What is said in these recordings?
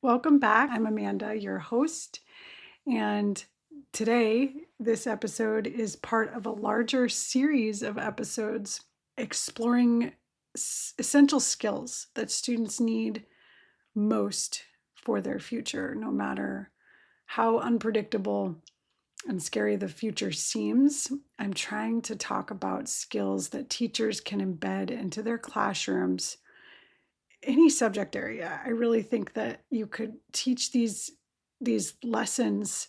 Welcome back. I'm Amanda, your host, and today this episode is part of a larger series of episodes exploring essential skills that students need most for their future, no matter how unpredictable and scary the future seems. I'm trying to talk about skills that teachers can embed into their classrooms, any subject area. I really think that you could teach these lessons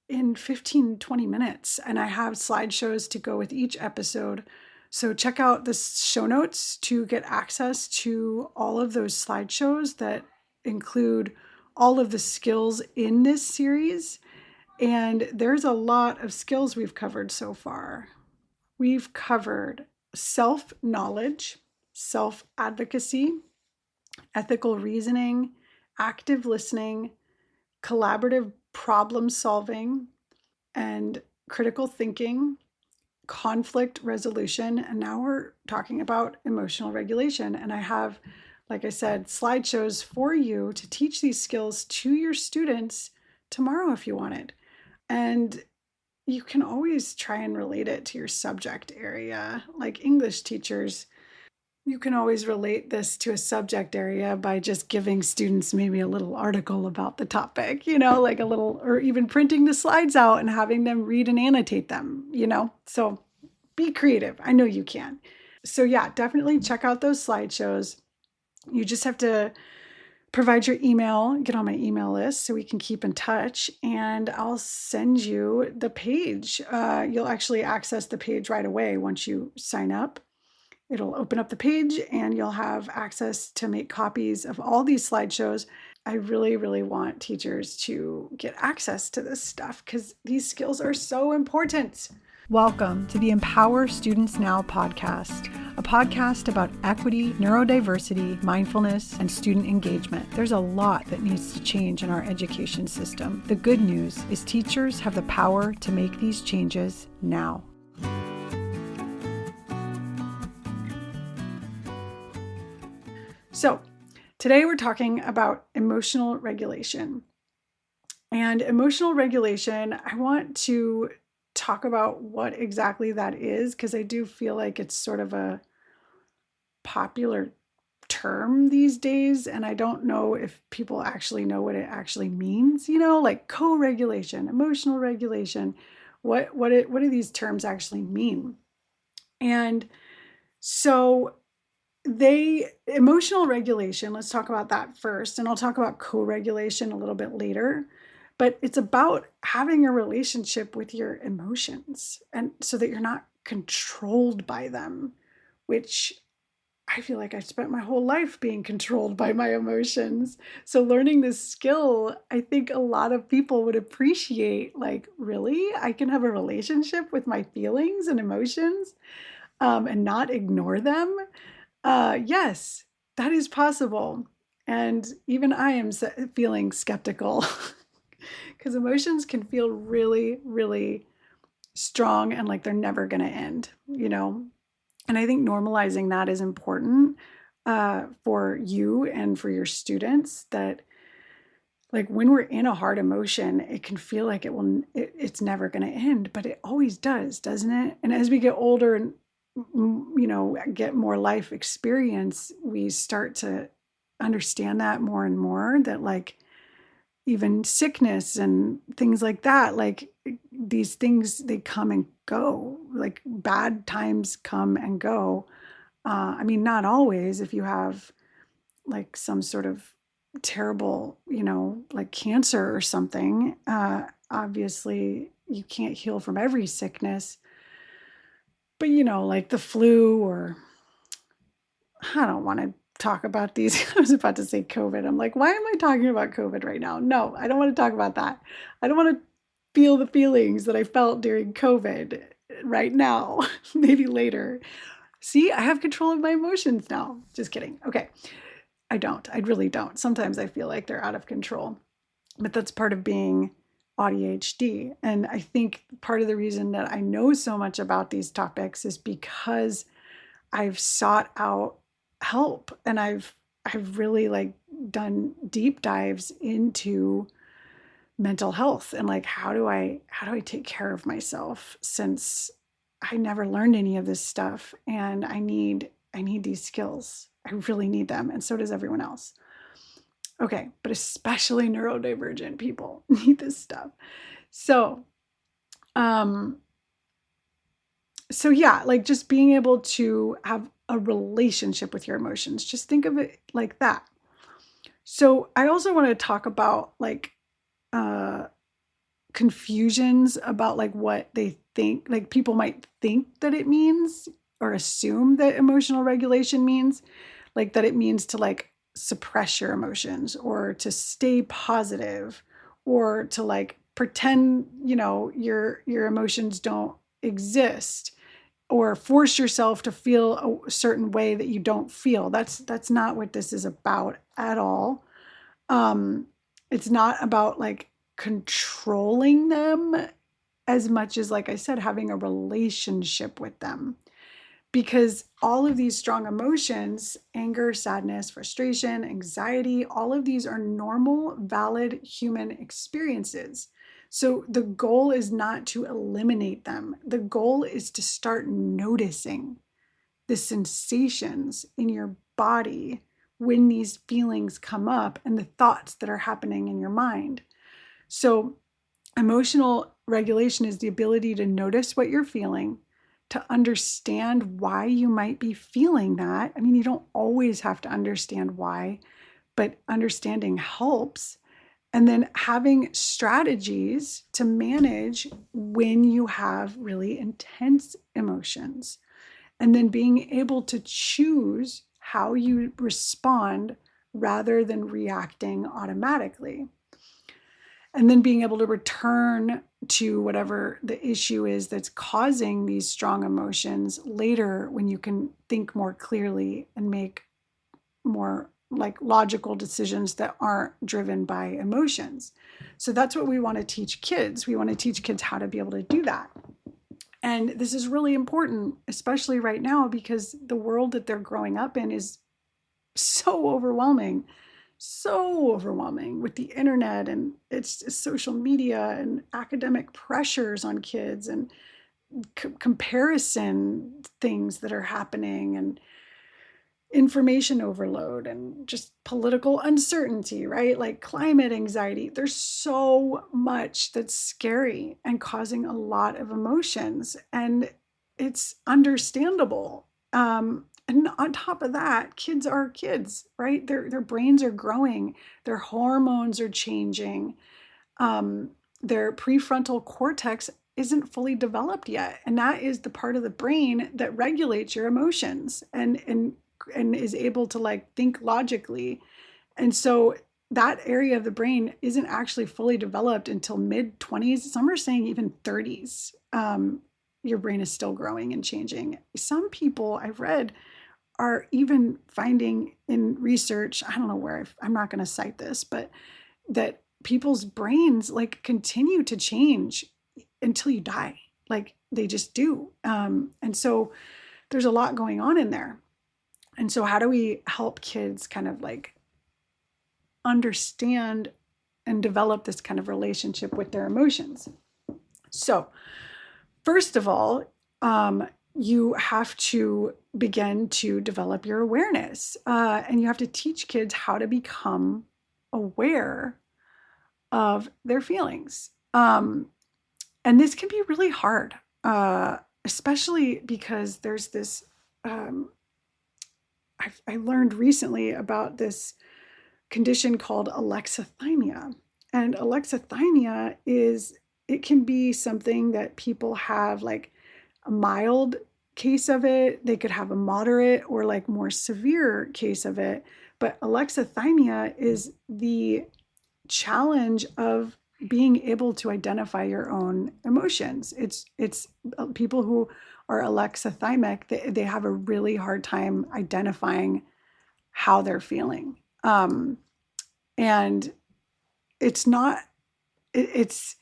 in 15, 20 minutes. And I have slideshows to go with each episode. So check out the show notes to get access to all of those slideshows that include all of the skills in this series. And there's a lot of skills we've covered so far. We've covered self-knowledge, self-advocacy, ethical reasoning, active listening, collaborative problem solving, and critical thinking, conflict resolution. And now we're talking about emotional regulation. And I have, like I said, slideshows for you to teach these skills to your students tomorrow if you wanted. And you can always try and relate it to your subject area. Like English teachers, you can always relate this to a subject area by just giving students maybe a little article about the topic, like a little, or even printing the slides out and having them read and annotate them, So be creative. I know you can. So yeah, definitely check out those slideshows. You just have to provide your email, get on my email list so we can keep in touch, and I'll send you the page. You'll actually access the page right away once you sign up. It'll open up the page and you'll have access to make copies of all these slideshows. I really, really want teachers to get access to this stuff because these skills are so important. Welcome to the Empower Students Now podcast, a podcast about equity, neurodiversity, mindfulness, and student engagement. There's a lot that needs to change in our education system. The good news is teachers have the power to make these changes now. So today we're talking about emotional regulation. And emotional regulation, I want to talk about what exactly that is because I do feel like it's sort of a popular term these days. And I don't know if people actually know what it actually means, like co-regulation, emotional regulation. What do these terms actually mean? And so emotional regulation, let's talk about that first, and I'll talk about co-regulation a little bit later, but it's about having a relationship with your emotions and so that you're not controlled by them, which I feel like I spent my whole life being controlled by my emotions. So learning this skill, I think a lot of people would appreciate, like, really? I can have a relationship with my feelings and emotions and not ignore them? Yes, that is possible. And even I am feeling skeptical because emotions can feel really, really strong and like they're never going to end, And I think normalizing that is important for you and for your students, that like when we're in a hard emotion, it can feel like it's never going to end, but it always does, doesn't it? And as we get older and get more life experience, we start to understand that more and more, that like even sickness and things like that, like these things, they come and go, like bad times come and go. I mean, not always. If you have like some sort of terrible, like cancer or something, obviously you can't heal from every sickness. But, like the flu, or I don't want to talk about these. I was about to say COVID. I'm like, why am I talking about COVID right now? No, I don't want to talk about that. I don't want to feel the feelings that I felt during COVID right now, maybe later. See, I have control of my emotions now. Just kidding. Okay. I don't. I really don't. Sometimes I feel like they're out of control, but that's part of being ADHD. And I think part of the reason that I know so much about these topics is because I've sought out help and I've really like done deep dives into mental health and like how do I take care of myself, since I never learned any of this stuff, and I need these skills. I really need them, and so does everyone else. Okay, but especially neurodivergent people need this stuff. So, um, so yeah, like just being able to have a relationship with your emotions. Just think of it like that. So I also want to talk about like uh, confusions about like what they think, like people might think that it means or assume that emotional regulation means, like that it means to like suppress your emotions or to stay positive or to like pretend, your emotions don't exist or force yourself to feel a certain way that you don't feel. That's not what this is about at all. Um, it's not about like controlling them as much as, like I said, having a relationship with them. Because all of these strong emotions, anger, sadness, frustration, anxiety, all of these are normal, valid human experiences. So the goal is not to eliminate them. The goal is to start noticing the sensations in your body when these feelings come up and the thoughts that are happening in your mind. So, emotional regulation is the ability to notice what you're feeling, to understand why you might be feeling that. I mean, you don't always have to understand why, but understanding helps. And then having strategies to manage when you have really intense emotions. And then being able to choose how you respond rather than reacting automatically. And then being able to return to whatever the issue is that's causing these strong emotions later when you can think more clearly and make more like logical decisions that aren't driven by emotions. So that's what we want to teach kids. We want to teach kids how to be able to do that. And this is really important, especially right now, because the world that they're growing up in is so overwhelming with the internet and it's social media and academic pressures on kids and comparison things that are happening and information overload and just political uncertainty, right? Like climate anxiety. There's so much that's scary and causing a lot of emotions, and it's understandable. And on top of that, kids are kids, right? Their brains are growing, their hormones are changing, their prefrontal cortex isn't fully developed yet, and that is the part of the brain that regulates your emotions and is able to like think logically. And so that area of the brain isn't actually fully developed until mid 20s. Some are saying even 30s. Your brain is still growing and changing. Some people I've read are even finding in research, I don't know where, I'm not going to cite this, but that people's brains like continue to change until you die. Like they just do. And so there's a lot going on in there. And so how do we help kids kind of like understand and develop this kind of relationship with their emotions? So first of all, you have to begin to develop your awareness, and you have to teach kids how to become aware of their feelings. And this can be really hard, especially because there's this, I learned recently about this condition called alexithymia. And alexithymia it can be something that people have like a mild case of it. They could have a moderate or like more severe case of it. But alexithymia is the challenge of being able to identify your own emotions. It's people who are alexithymic, they have a really hard time identifying how they're feeling. And it's not, it's,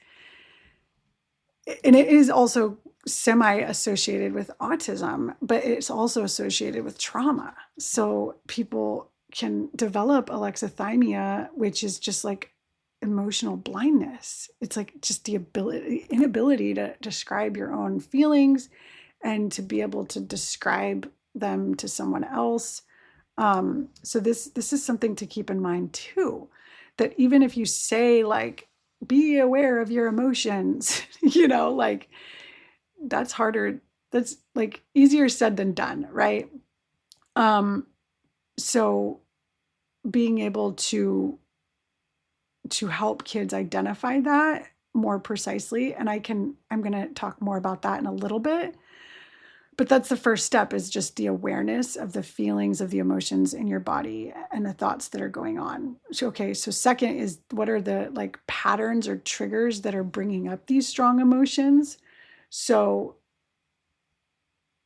and it is also semi-associated with autism, but it's also associated with trauma. So people can develop alexithymia, which is just like emotional blindness. It's like just the inability to describe your own feelings and to be able to describe them to someone else. So this is something to keep in mind too, that even if you say like, be aware of your emotions, like that's harder. That's like easier said than done, right? So being able to help kids identify that more precisely, and I'm going to talk more about that in a little bit. But that's the first step, is just the awareness of the feelings, of the emotions in your body and the thoughts that are going on. So, okay, so second is, what are the like patterns or triggers that are bringing up these strong emotions? So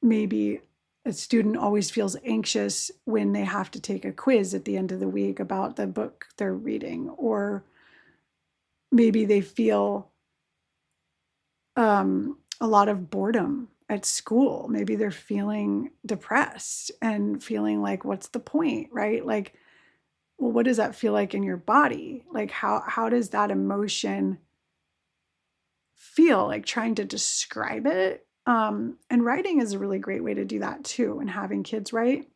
maybe a student always feels anxious when they have to take a quiz at the end of the week about the book they're reading, or maybe they feel a lot of boredom at school. Maybe they're feeling depressed and feeling like, what's the point, right? Like, well, what does that feel like in your body? Like, how does that emotion feel? Like trying to describe it. And writing is a really great way to do that too, and having kids write.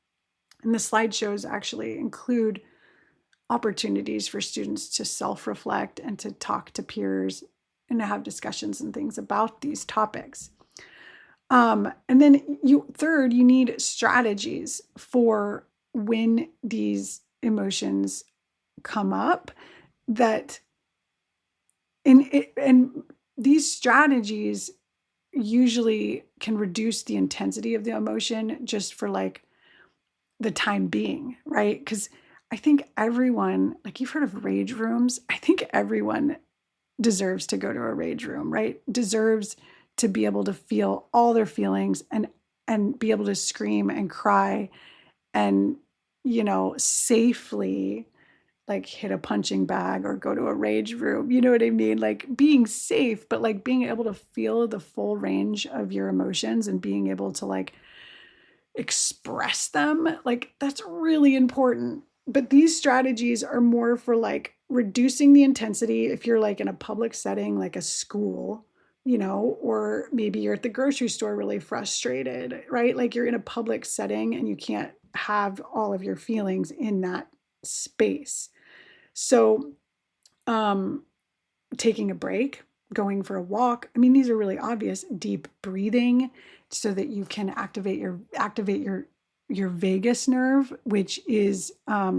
And the slideshows actually include opportunities for students to self-reflect and to talk to peers and to have discussions and things about these topics. And then third, you need strategies for when these emotions come up, that and these strategies usually can reduce the intensity of the emotion just for like the time being, right? Because I think everyone, like, you've heard of rage rooms. I think everyone deserves to go to a rage room, right? Deserves to be able to feel all their feelings and be able to scream and cry and, safely like hit a punching bag or go to a rage room. You know what I mean? Like being safe, but like being able to feel the full range of your emotions and being able to like express them, like that's really important. But these strategies are more for like reducing the intensity if you're like in a public setting, like a school, or maybe you're at the grocery store really frustrated, right? Like you're in a public setting and you can't have all of your feelings in that space. So, taking a break, going for a walk. I mean, these are really obvious. Deep breathing so that you can activate your vagus nerve, which is a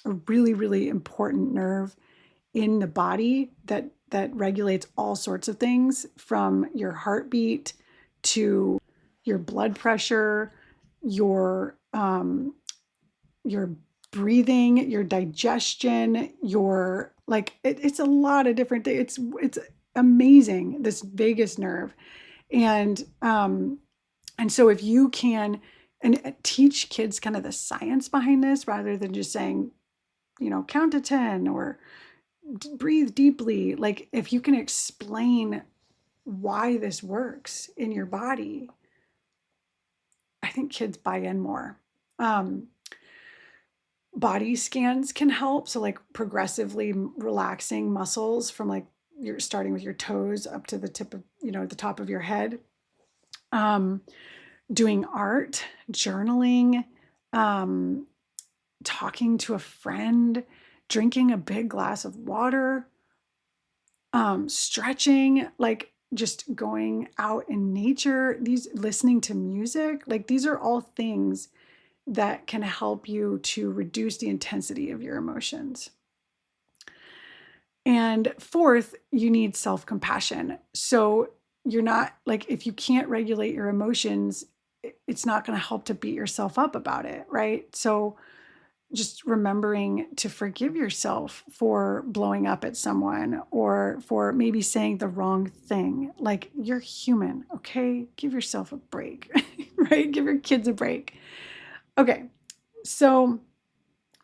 really, really important nerve in the body that regulates all sorts of things, from your heartbeat to your blood pressure, your breathing, your digestion, your like it's a lot of different things. It's amazing, this vagus nerve. And so if you can and teach kids kind of the science behind this, rather than just saying, count to 10 or breathe deeply, like if you can explain why this works in your body, I think kids buy in more. Body scans can help. So like progressively relaxing muscles from like you're starting with your toes up to the tip of, the top of your head. Doing art, journaling, talking to a friend, drinking a big glass of water, stretching, like just going out in nature, listening to music, like these are all things that can help you to reduce the intensity of your emotions. And fourth, you need self-compassion. So you're not like, if you can't regulate your emotions, it's not going to help to beat yourself up about it, right? So just remembering to forgive yourself for blowing up at someone or for maybe saying the wrong thing. Like, you're human, okay? Give yourself a break, right? Give your kids a break. Okay, so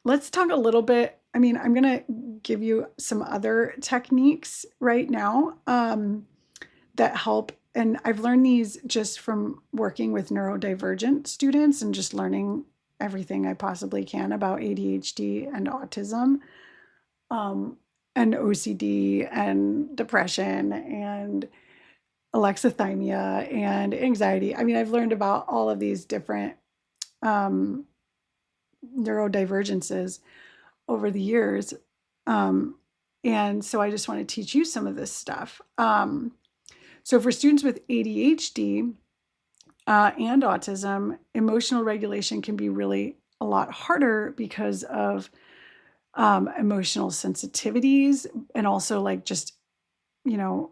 let's talk a little bit. I mean, I'm going to give you some other techniques right now that help. And I've learned these just from working with neurodivergent students and just learning everything I possibly can about ADHD and autism, and OCD and depression and alexithymia and anxiety. I mean, I've learned about all of these different um, neurodivergences over the years. Um, and so I just want to teach you some of this stuff. So for students with ADHD and autism, emotional regulation can be really a lot harder because of emotional sensitivities and also like just, you know,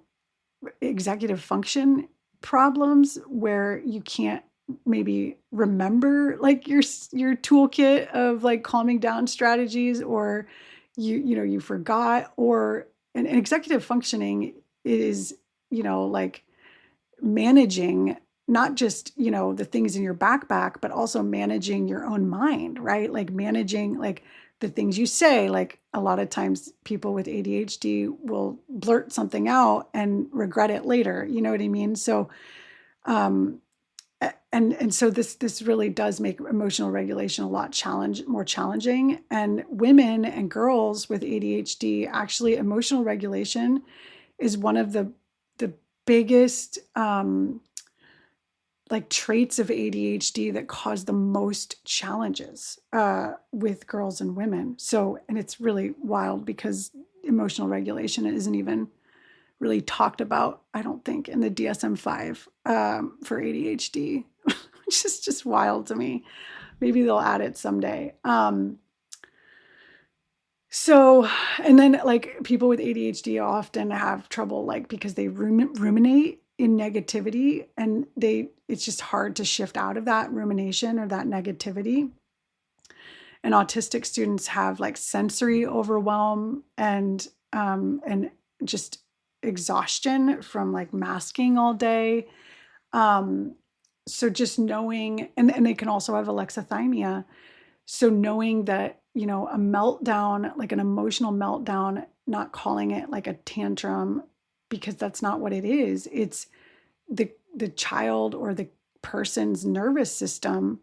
executive function problems where you can't maybe remember like your toolkit of like calming down strategies, or you forgot, or and executive functioning is, like managing not just, the things in your backpack, but also managing your own mind, right? Like managing like the things you say. Like a lot of times people with ADHD will blurt something out and regret it later. You know what I mean? So, um, and so this really does make emotional regulation a lot more challenging. And women and girls with ADHD, actually, emotional regulation is one of the biggest like traits of ADHD that cause the most challenges with girls and women. So, and it's really wild because emotional regulation isn't even really talked about, I don't think, in the DSM-5 for ADHD, which is just wild to me. Maybe they'll add it someday. So, and then like people with ADHD often have trouble, like because they ruminate in negativity, and it's just hard to shift out of that rumination or that negativity. And autistic students have like sensory overwhelm and just exhaustion from like masking all day. So just knowing, and they can also have alexithymia. So knowing that, a meltdown, like an emotional meltdown, not calling it like a tantrum, because that's not what it is. It's the child or the person's nervous system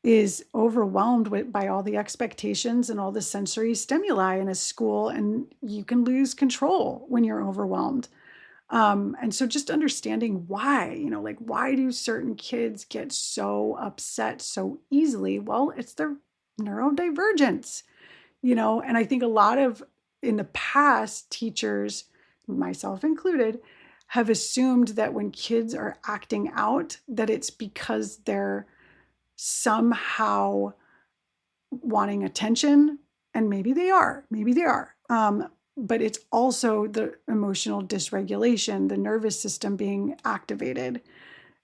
is overwhelmed by all the expectations and all the sensory stimuli in a school, and you can lose control when you're overwhelmed. And so just understanding why, like why do certain kids get so upset so easily? Well, it's their neurodivergence, and I think a lot of in the past, teachers, myself included, have assumed that when kids are acting out, that it's because they're somehow wanting attention, and maybe they are, but it's also the emotional dysregulation, the nervous system being activated,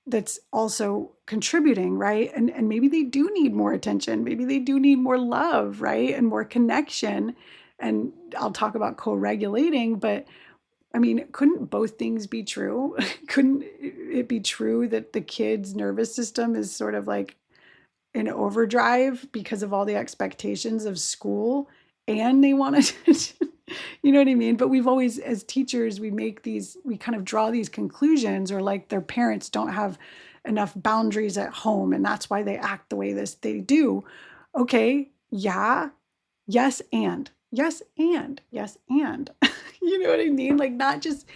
that's also contributing, right? And maybe they do need more attention. Maybe they do need more love, right? And more connection. And I'll talk about co-regulating, but I mean, couldn't both things be true? Couldn't it be true that the kid's nervous system is sort of like in overdrive because of all the expectations of school, and they want attention? You know what I mean? But we've always, as teachers, we kind of draw these conclusions, or like their parents don't have enough boundaries at home, and that's why they act the way they do. Okay, yeah, yes, and yes, and yes, and you know what I mean? Like not just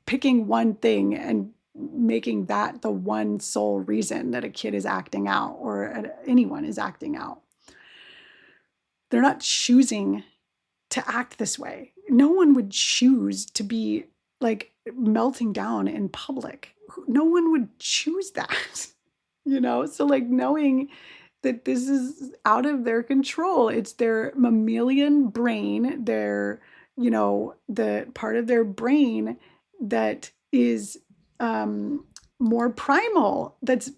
picking one thing and making that the one sole reason that a kid is acting out, or anyone is acting out. They're not choosing to act this way. No one would choose to be like melting down in public. No one would choose that, So like knowing that this is out of their control. It's their mammalian brain, the part of their brain that is more primal, that's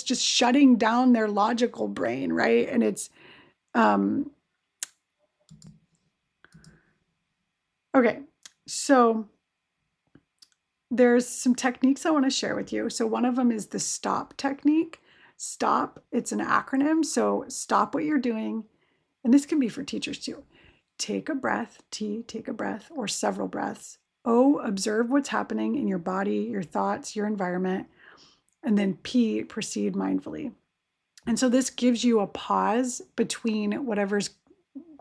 just shutting down their logical brain, right? And it's okay, so there's some techniques I want to share with you. So one of them is the STOP technique. STOP, it's an acronym. So stop what you're doing. And this can be for teachers too. Take a breath. T, take a breath, or several breaths. O, observe what's happening in your body, your thoughts, your environment. And then P, proceed mindfully. And so this gives you a pause between whatever's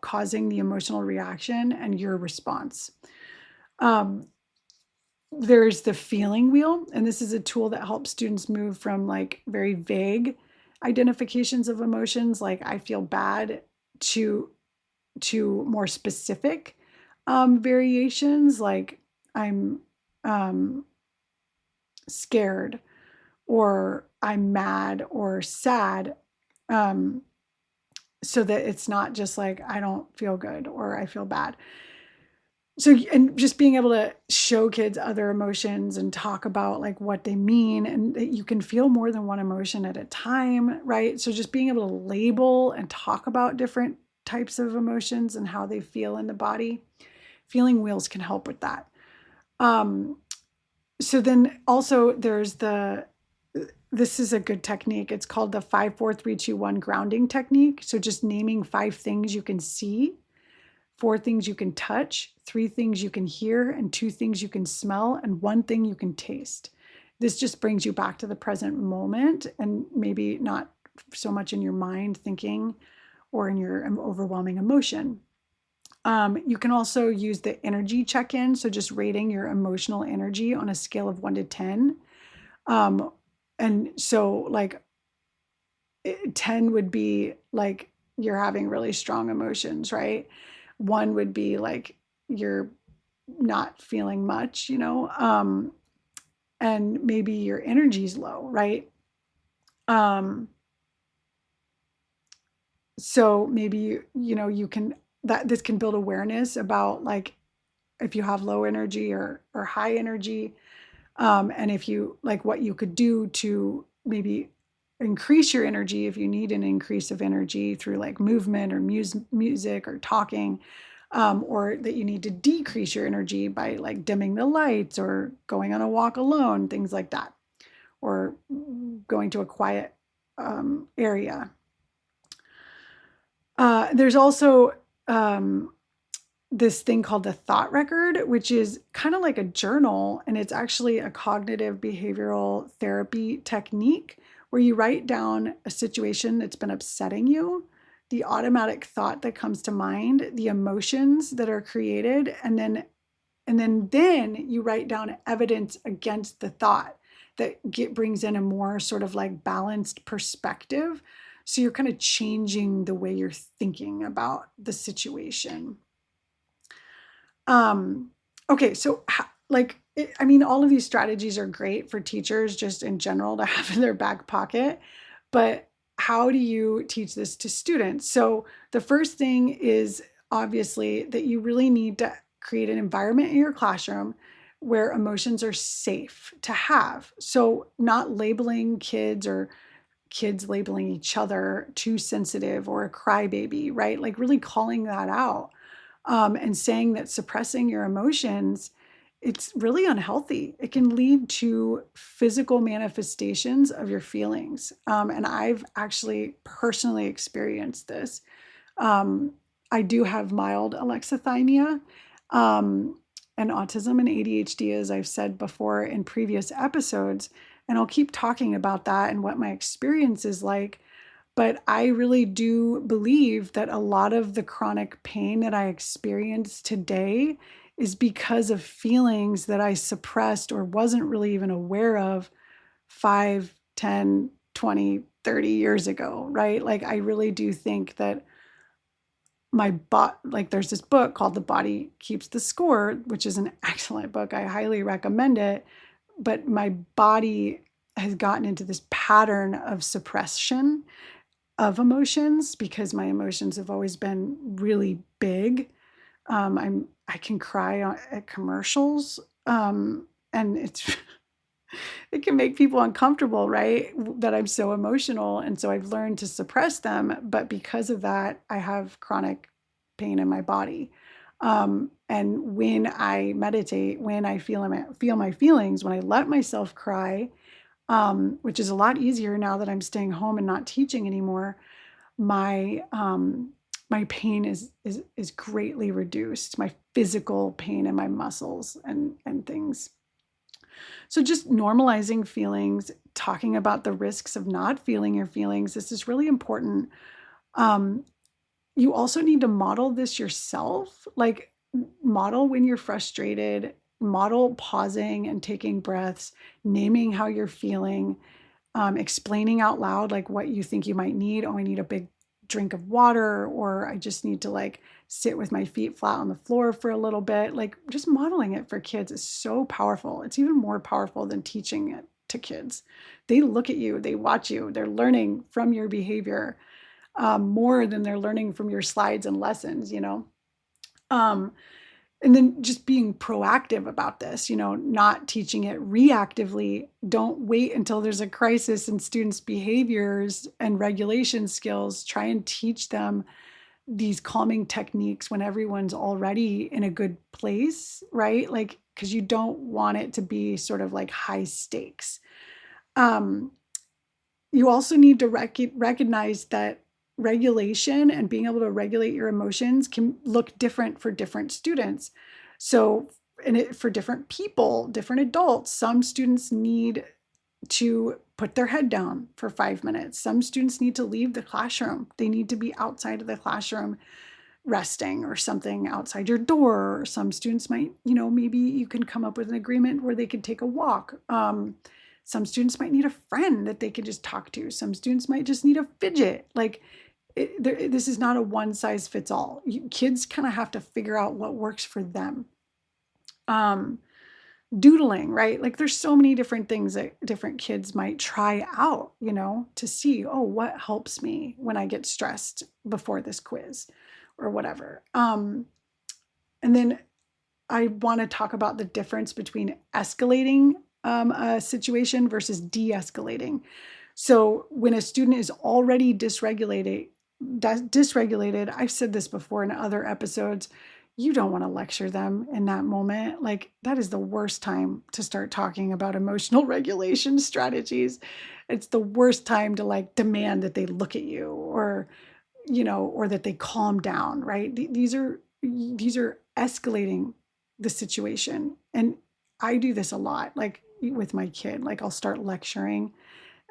causing the emotional reaction and your response. There's the feeling wheel, and this is a tool that helps students move from like very vague identifications of emotions, like I feel bad, to more specific variations, like I'm scared, or I'm mad or sad, so that it's not just like I don't feel good or I feel bad. So, and just being able to show kids other emotions and talk about like what they mean, and that you can feel more than one emotion at a time, right? So just being able to label and talk about different types of emotions and how they feel in the body. Feeling wheels can help with that. So then also this is a good technique. It's called the 5-4-3-2-1 grounding technique. So just naming 5 things you can see, 4 things you can touch, 3 things you can hear, and 2 things you can smell, and 1 thing you can taste. This just brings you back to the present moment, and maybe not so much in your mind thinking or in your overwhelming emotion. You can also use the energy check-in, so just rating your emotional energy on a scale of 1 to 10. And so like 10 would be like you're having really strong emotions, right? 1 would be like you're not feeling much, and maybe your energy's low, right? So maybe you can, that this can build awareness about like if you have low energy or high energy, and if you like what you could do to maybe increase your energy if you need an increase of energy through like movement or music or talking, or that you need to decrease your energy by like dimming the lights or going on a walk alone, things like that, or going to a quiet area. There's also this thing called the thought record, which is kind of like a journal, and it's actually a cognitive behavioral therapy technique where you write down a situation that's been upsetting you, the automatic thought that comes to mind, the emotions that are created, and then you write down evidence against the thought that brings in a more sort of like balanced perspective. So you're kind of changing the way you're thinking about the situation. Okay, so I mean, all of these strategies are great for teachers just in general to have in their back pocket, but how do you teach this to students? So the first thing is obviously that you really need to create an environment in your classroom where emotions are safe to have. So not labeling kids or kids labeling each other too sensitive or a crybaby, right? Like really calling that out, and saying that suppressing your emotions, it's really unhealthy. It can lead to physical manifestations of your feelings. And I've actually personally experienced this. I do have mild alexithymia, and autism and ADHD, as I've said before in previous episodes. And I'll keep talking about that and what my experience is like. But I really do believe that a lot of the chronic pain that I experience today is because of feelings that I suppressed or wasn't really even aware of 5, 10, 20, 30 years ago, right? Like I really do think that like there's this book called The Body Keeps the Score, which is an excellent book. I highly recommend it. But my body has gotten into this pattern of suppression of emotions because my emotions have always been really big. I can cry at commercials, and it can make people uncomfortable, right? That I'm so emotional, and so I've learned to suppress them. But because of that, I have chronic pain in my body. And when I meditate, when I feel my feelings, when I let myself cry, which is a lot easier now that I'm staying home and not teaching anymore, my pain is greatly reduced. My physical pain in my muscles and things. So just normalizing feelings, talking about the risks of not feeling your feelings, this is really important. Um, you also need to model this yourself, like model when you're frustrated, model pausing and taking breaths, naming how you're feeling, explaining out loud like what you think you might need. Oh, I need a big drink of water, or I just need to like sit with my feet flat on the floor for a little bit. Like just modeling it for kids is so powerful. It's even more powerful than teaching it to kids. They look at you, they watch you, they're learning from your behavior more than they're learning from your slides and lessons, you know? Um, and then just being proactive about this, not teaching it reactively. Don't wait until there's a crisis in students' behaviors and regulation skills. Try and teach them these calming techniques when everyone's already in a good place, right? Like, because you don't want it to be sort of like high stakes. Um, you also need to recognize that regulation and being able to regulate your emotions can look different for different students. So, for different people, different adults, some students need to put their head down for 5 minutes. Some students need to leave the classroom. They need to be outside of the classroom resting or something outside your door. Some students might, maybe you can come up with an agreement where they could take a walk. Some students might need a friend that they could just talk to. Some students might just need a fidget. Like this is not a one size fits all. Kids kind of have to figure out what works for them. Doodling, right? Like there's so many different things that different kids might try out, to see, oh, what helps me when I get stressed before this quiz or whatever. And then I want to talk about the difference between escalating a situation versus de-escalating. So when a student is already dysregulated, I've said this before in other episodes, you don't want to lecture them in that moment. Like that is the worst time to start talking about emotional regulation strategies. It's the worst time to like demand that they look at you or or that they calm down, right? These are escalating the situation. And I do this a lot, like with my kid, like I'll start lecturing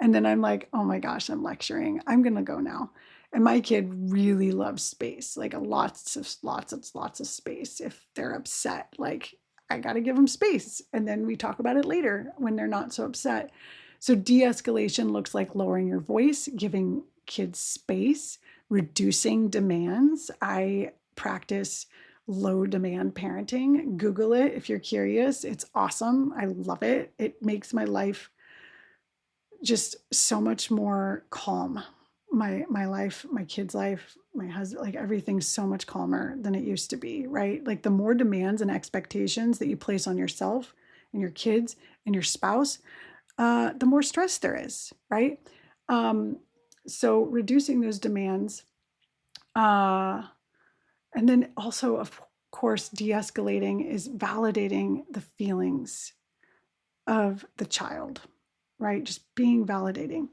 and then I'm like, oh my gosh, I'm lecturing. I'm going to go now. And my kid really loves space, like lots of space. If they're upset, like I got to give them space. And then we talk about it later when they're not so upset. So de-escalation looks like lowering your voice, giving kids space, reducing demands. I practice low demand parenting. Google it if you're curious. It's awesome. I love it. It makes my life just so much more calm. My life, my kid's life, my husband, like everything's so much calmer than it used to be, right? Like the more demands and expectations that you place on yourself and your kids and your spouse, the more stress there is, right? So reducing those demands, and then also, of course, de-escalating is validating the feelings of the child, right? Just being validating.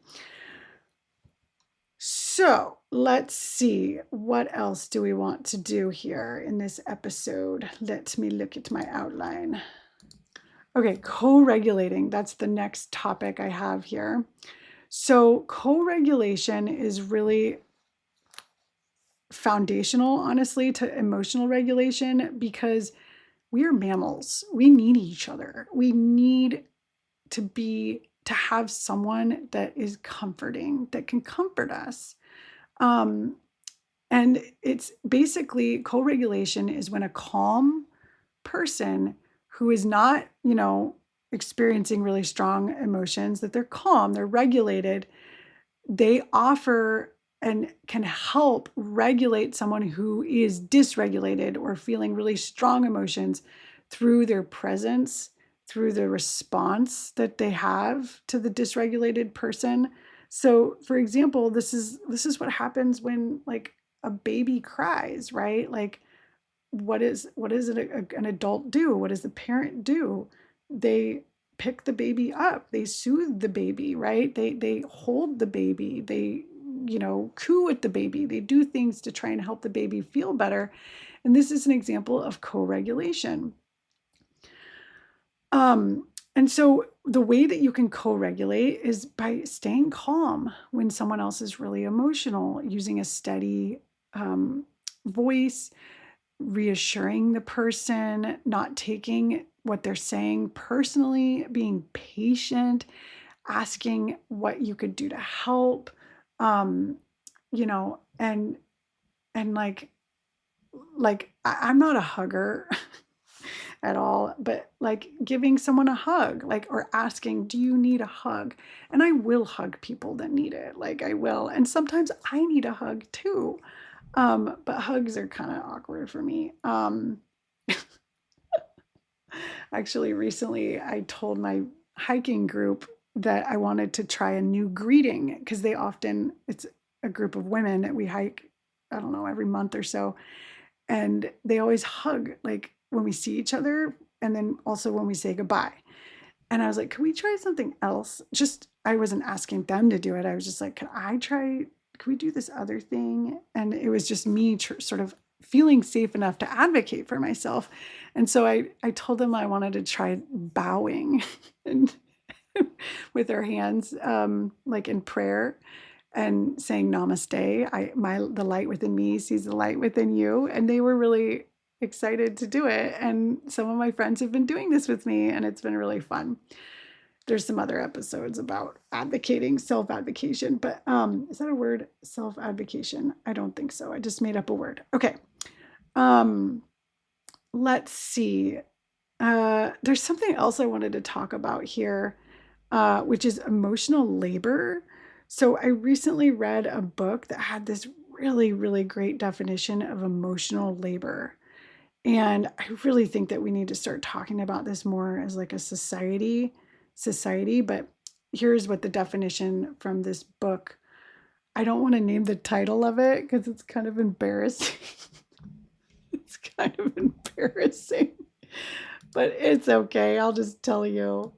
So let's see, what else do we want to do here in this episode? Let me look at my outline. Okay, co-regulating, that's the next topic I have here. So co-regulation is really foundational, honestly, to emotional regulation because we are mammals. We need each other. We need to have someone that is comforting, that can comfort us. And it's basically co-regulation is when a calm person who is not, experiencing really strong emotions, that they're calm, they're regulated, they offer and can help regulate someone who is dysregulated or feeling really strong emotions through their presence, through the response that they have to the dysregulated person. So, for example, this is what happens when like a baby cries, right? Like what is an adult do? What does the parent do? They pick the baby up, they soothe the baby, right? They hold the baby, they coo at the baby, they do things to try and help the baby feel better. And this is an example of co-regulation. And so the way that you can co-regulate is by staying calm when someone else is really emotional, using a steady voice, reassuring the person, not taking what they're saying personally, being patient, asking what you could do to help, um, you know, and I'm not a hugger at all, but like giving someone a hug, like, or asking, do you need a hug? And I will hug people that need it. Like I will. And sometimes I need a hug too. But hugs are kind of awkward for me. Actually, recently I told my hiking group that I wanted to try a new greeting because it's a group of women that we hike, I don't know, every month or so. And they always hug like when we see each other and then also when we say goodbye. And I was like, can we try something else? Just, I wasn't asking them to do it. I was just like, can we do this other thing? And it was just me sort of feeling safe enough to advocate for myself. And so I told them I wanted to try bowing and with our hands, like in prayer and saying namaste. The light within me sees the light within you. And they were really excited to do it. And some of my friends have been doing this with me, and it's been really fun. There's some other episodes about advocating, self-advocation, but is that a word? Self-advocation? I don't think so. I just made up a word. Okay. Let's see. There's something else I wanted to talk about here, which is emotional labor. So I recently read a book that had this really, really great definition of emotional labor. And I really think that we need to start talking about this more as like a society. But here's what the definition from this book. I don't want to name the title of it because it's kind of embarrassing. It's kind of embarrassing, but it's okay. I'll just tell you.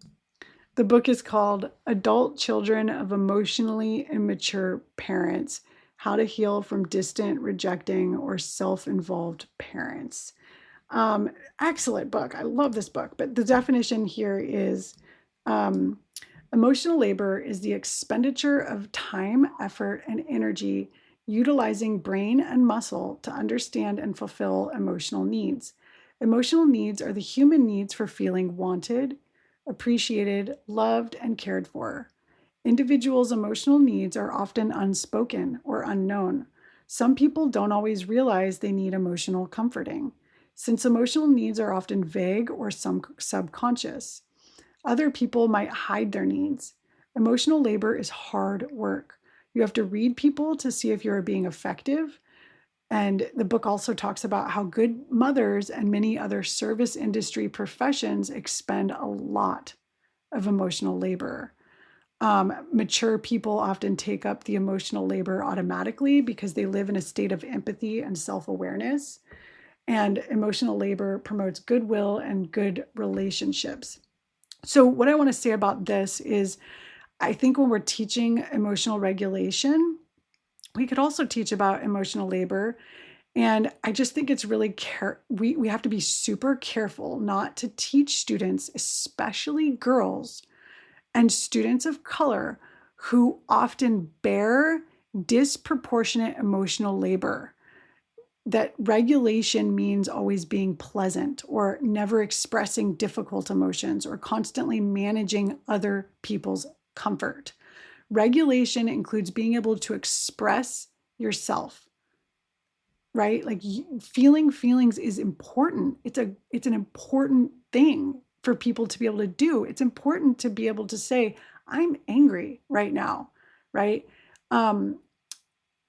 The book is called Adult Children of Emotionally Immature Parents: How to Heal from Distant, Rejecting, or Self-Involved Parents. Excellent book. I love this book. But the definition here is um, emotional labor is the expenditure of time, effort, and energy utilizing brain and muscle to understand and fulfill emotional needs. Emotional needs are the human needs for feeling wanted, appreciated, loved, and cared for. Individuals' emotional needs are often unspoken or unknown. Some people don't always realize they need emotional comforting, since emotional needs are often vague or subconscious. Other people might hide their needs. Emotional labor is hard work. You have to read people to see if you're being effective. And the book also talks about how good mothers and many other service industry professions expend a lot of emotional labor. Mature people often take up the emotional labor automatically because they live in a state of empathy and self-awareness. And emotional labor promotes goodwill and good relationships. So, what I want to say about this is I think when we're teaching emotional regulation, we could also teach about emotional labor. And I just think it's really we have to be super careful not to teach students, especially girls and students of color, who often bear disproportionate emotional labor. That regulation means always being pleasant or never expressing difficult emotions or constantly managing other people's comfort. Regulation includes being able to express yourself, right? Like feeling feelings is important. It's an important thing for people to be able to do. It's important to be able to say, I'm angry right now, right?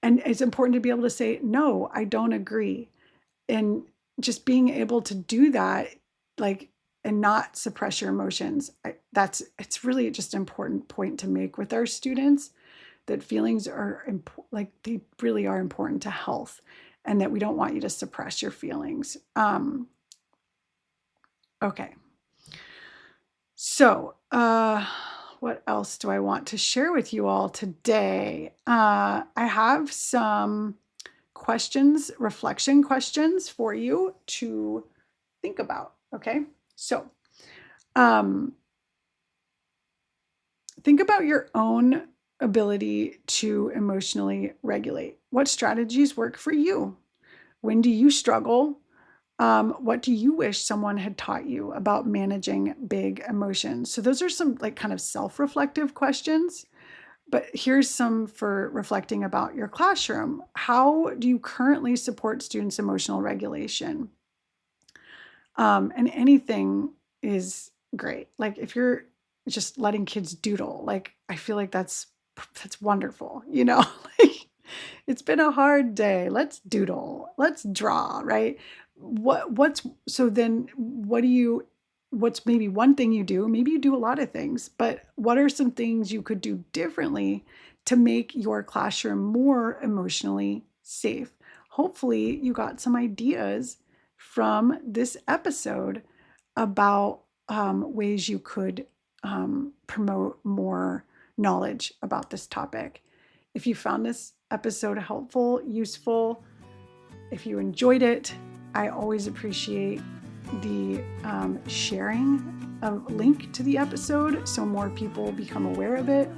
And it's important to be able to say, no, I don't agree. And just being able to do that, like, and not suppress your emotions. It's really just an important point to make with our students, that feelings are like, they really are important to health, and that we don't want you to suppress your feelings. Okay. So, what else do I want to share with you all today? I have some reflection questions for you to think about. Okay. So, Think about your own ability to emotionally regulate. What strategies work for you? When do you struggle? What do you wish someone had taught you about managing big emotions? So those are some like kind of self-reflective questions. But here's some for reflecting about your classroom. How do you currently support students' emotional regulation? And anything is great. Like if you're just letting kids doodle, like I feel like that's wonderful, you know? Like it's been a hard day. Let's doodle. Let's draw, right? What's so then what do you what's maybe one thing you do? Maybe you do a lot of things, but what are some things you could do differently to make your classroom more emotionally safe? Hopefully, you got some ideas from this episode about ways you could promote more knowledge about this topic. If you found this episode helpful, useful, if you enjoyed it, I always appreciate the sharing a link to the episode so more people become aware of it.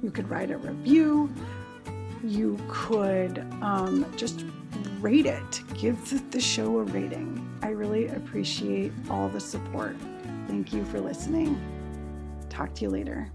You could write a review. You could just rate it. Give the show a rating. I really appreciate all the support. Thank you for listening. Talk to you later.